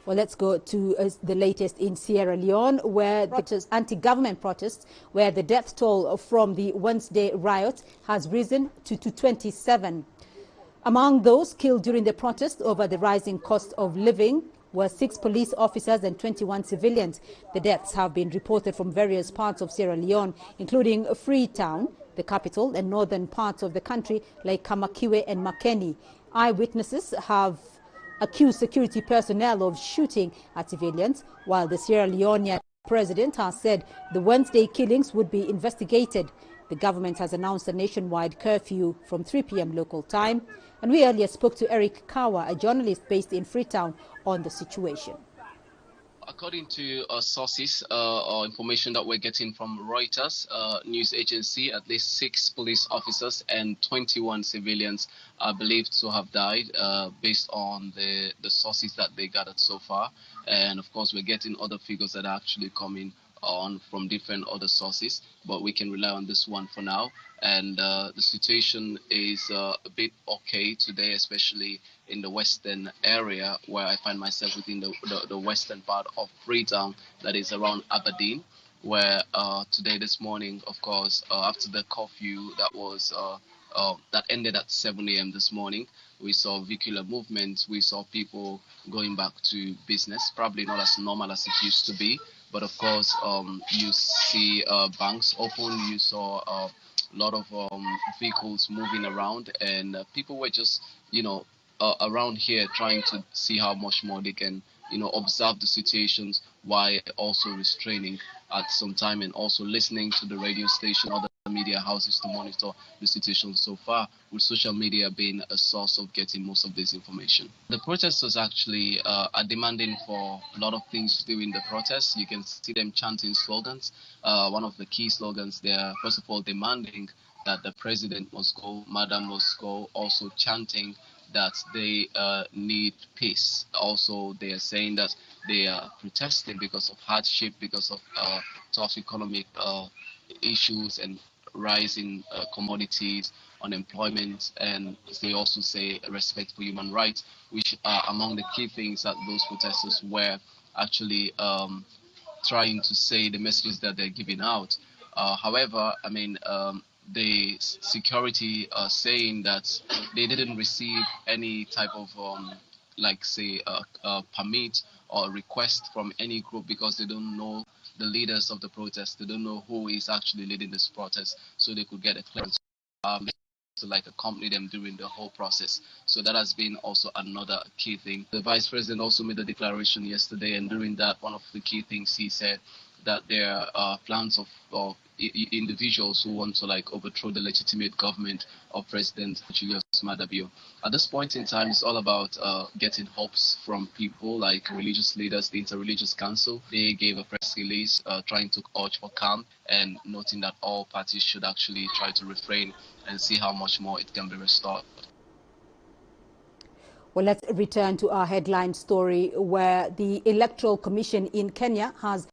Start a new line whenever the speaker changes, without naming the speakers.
Well, let's go to the latest in Sierra Leone, where the anti-government protests, where the death toll from the Wednesday riot has risen to 27. Among those killed during the protest over the rising cost of living were 6 police officers and 21 civilians. The deaths have been reported from various parts of Sierra Leone, including Freetown, the capital, and northern parts of the country like Kamakiwe and Makeni. Eyewitnesses have accused security personnel of shooting at civilians, while the Sierra Leone president has said the Wednesday killings would be investigated. The government has announced a nationwide curfew from 3 p.m. local time. And we earlier spoke to Eric Kawa, a journalist based in Freetown, on the situation.
According to sources or information that we're getting from Reuters news agency, at least 6 police officers and 21 civilians are believed to have died based on the sources that they gathered so far. And of course, we're getting other figures that are actually coming on from different other sources, but we can rely on this one for now. And the situation is a bit okay today, especially in the western area where I find myself, within the western part of Freetown, that is around Aberdeen, where this morning, of course, after the curfew that was that ended at 7 a.m. this morning, we saw vehicular movement, we saw people going back to business, probably not as normal as it used to be. But of course, you see banks open, you saw a lot of vehicles moving around, and people were just, around here trying to see how much more they can, observe the situations while also restraining at some time and also listening to the radio station or the media houses to monitor the situation so far, with social media being a source of getting most of this information. The protesters actually are demanding for a lot of things during the protests. You can see them chanting slogans. One of the key slogans, they are first of all demanding that the president must go, Madam must go, also chanting that they need peace. Also, they are saying that they are protesting because of hardship, because of tough economic issues and rising commodities, unemployment, and they also say respect for human rights, which are among the key things that those protesters were actually trying to say, the messages that they're giving out. However, the security are saying that they didn't receive any type of permit or request from any group, because they don't know the leaders of the protest. They don't know who is actually leading this protest, so they could get a clearance to accompany them during the whole process. So that has been also another key thing. The vice president also made a declaration yesterday, and during that, one of the key things he said that there are plans of individuals who want to overthrow the legitimate government of President Julius Maada Bio. At this point in time, it's all about getting hopes from people like religious leaders. The Inter-Religious Council, they gave a press release trying to urge for calm and noting that all parties should actually try to refrain and see how much more it can be restored.
Well, let's return to our headline story, where the Electoral Commission in Kenya has